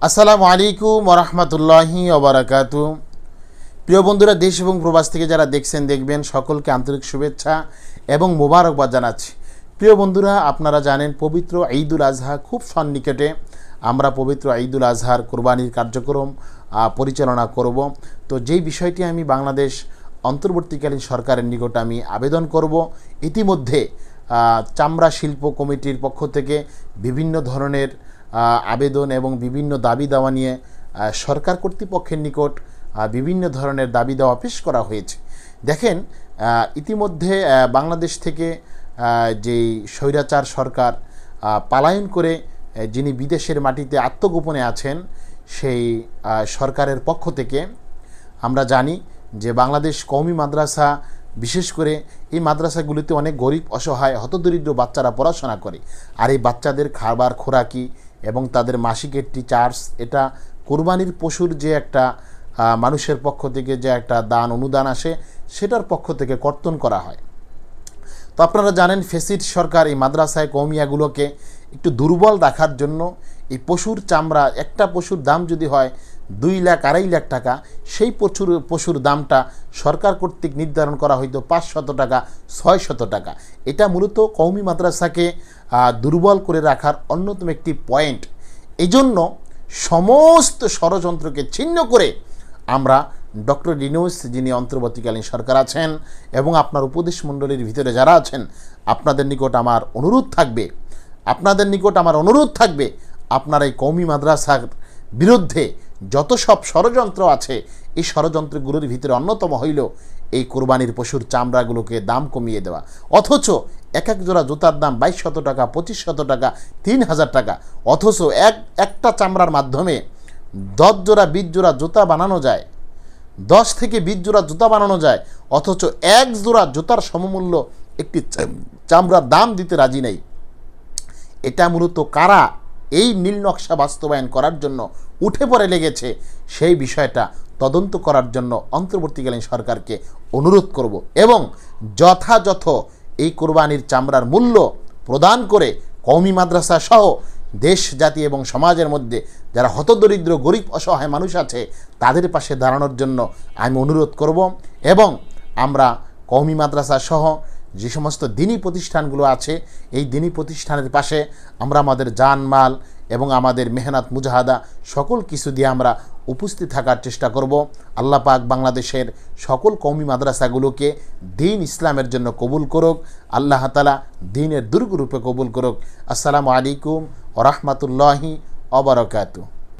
আসসালামু আলাইকুম ওরহমতুল্লাহি ওবারাকাতু। প্রিয় বন্ধুরা, দেশ এবং প্রবাস থেকে যারা দেখছেন দেখবেন সকলকে আন্তরিক শুভেচ্ছা এবং মোবারকবাদ জানাচ্ছি। প্রিয় বন্ধুরা, আপনারা জানেন পবিত্র ঈদুল আজহা খুব সন্নিকটে। আমরা পবিত্র ঈদুল আজহার কোরবানির কার্যক্রম পরিচালনা করব। তো যেই বিষয়টি আমি বাংলাদেশ অন্তর্বর্তীকালীন সরকারের নিকট আমি আবেদন করব, ইতিমধ্যে চামড়া শিল্প কমিটির পক্ষ থেকে বিভিন্ন ধরনের আবেদন এবং বিভিন্ন দাবি দাওয়া নিয়ে সরকার কর্তৃপক্ষের নিকট বিভিন্ন ধরনের দাবি দাওয়া পেশ করা হয়েছে। দেখেন, ইতিমধ্যে বাংলাদেশ থেকে যেই স্বৈরাচার সরকার পলায়ন করে যিনি বিদেশের মাটিতে আত্মগোপনে আছেন, সেই সরকারের পক্ষ থেকে আমরা জানি যে বাংলাদেশ কওমি মাদ্রাসা, বিশেষ করে এই মাদ্রাসাগুলিতে অনেক গরিব অসহায় হতদরিদ্র বাচ্চারা পড়াশোনা করে। আর এই বাচ্চাদের খাবার খোরাকি এবং তাদের মাসিকের চার্জ, এটা কোরবানির পশুর যে একটা মানুষের পক্ষ থেকে যে একটা দান অনুদান আসে, সেটার পক্ষ থেকে কর্তন করা হয়। তো আপনারা জানেন ফেসিড সরকার এই মাদ্রাসায় কওমিয়াগুলোকে একটু দুর্বল রাখার জন্য এই পশুর চামড়া, একটা পশুর দাম যদি হয় 2 লাখ 2.5 লাখ টাকা, সেই পশুর দামটা সরকার কর্তৃক নির্ধারণ করা হয়তো 500 টাকা 600 টাকা। এটা মূলত কওমি মাদ্রাসাকে দুর্বল করে রাখার অন্যতম একটি পয়েন্ট। এই জন্য সমস্ত ষড়যন্ত্রকে ছিন্ন করে আমরা ডক্টর ইউনূস, যিনি অন্তর্বর্তীকালীন সরকার আছেন, এবং আপনার উপদেশ মণ্ডলীর ভিতরে যারা আছেন, আপনাদের নিকট আমার অনুরোধ থাকবে আপনারা এই কওমি মাদ্রাসার বিরুদ্ধে যত সব ষড়যন্ত্র আছে, এই ষড়যন্ত্রগুলোর ভিতরে অন্যতম হইল এই কোরবানির পশুর চামড়াগুলোকে দাম কমিয়ে দেওয়া। অথচ এক জোড়া জুতার দাম 2200 টাকা, 2500 টাকা, 3000 টাকা। অথচ একটা চামড়ার মাধ্যমে 10 জোড়া 20 জোড়া জুতা বানানো যায়, 10 থেকে 20 জোড়া জুতা বানানো যায়। অথচ এক জোড়া জুতার সমমূল্য একটি চামড়ার দাম দিতে রাজি নেই। এটা মূলত কারা এই নীল নকশা বাস্তবায়ন করার জন্য উঠে পড়ে লেগেছে, সেই বিষয়টা তদন্ত করার জন্য অন্তর্বর্তীকালীন সরকারকে অনুরোধ করব, এবং যথাযথ এই কোরবানির চামড়ার মূল্য প্রদান করে কওমি মাদ্রাসা সহ দেশ, জাতি এবং সমাজের মধ্যে যারা হতদরিদ্র গরিব অসহায় মানুষ আছে, তাদের পাশে দাঁড়ানোর জন্য আমি অনুরোধ করব। এবং আমরা কওমি মাদ্রাসা সহ যে সমস্ত দিনী প্রতিষ্ঠানগুলো আছে, এই দিনী প্রতিষ্ঠানের পাশে আমরা আমাদের জানমাল এবং আমাদের মেহনত মুজাহাদা সকল কিছু দিয়ে আমরা উপস্থিত থাকার চেষ্টা করব। আল্লাহ পাক বাংলাদেশের সকল কওমি মাদ্রাসাগুলোকে দ্বীন ইসলামের জন্য কবুল করুক। আল্লাহ তাআলা দ্বীনের দুর্গরূপে কবুল করুক। আসসালামু আলাইকুম ওয়া রাহমাতুল্লাহি ওয়া বারাকাতুহু।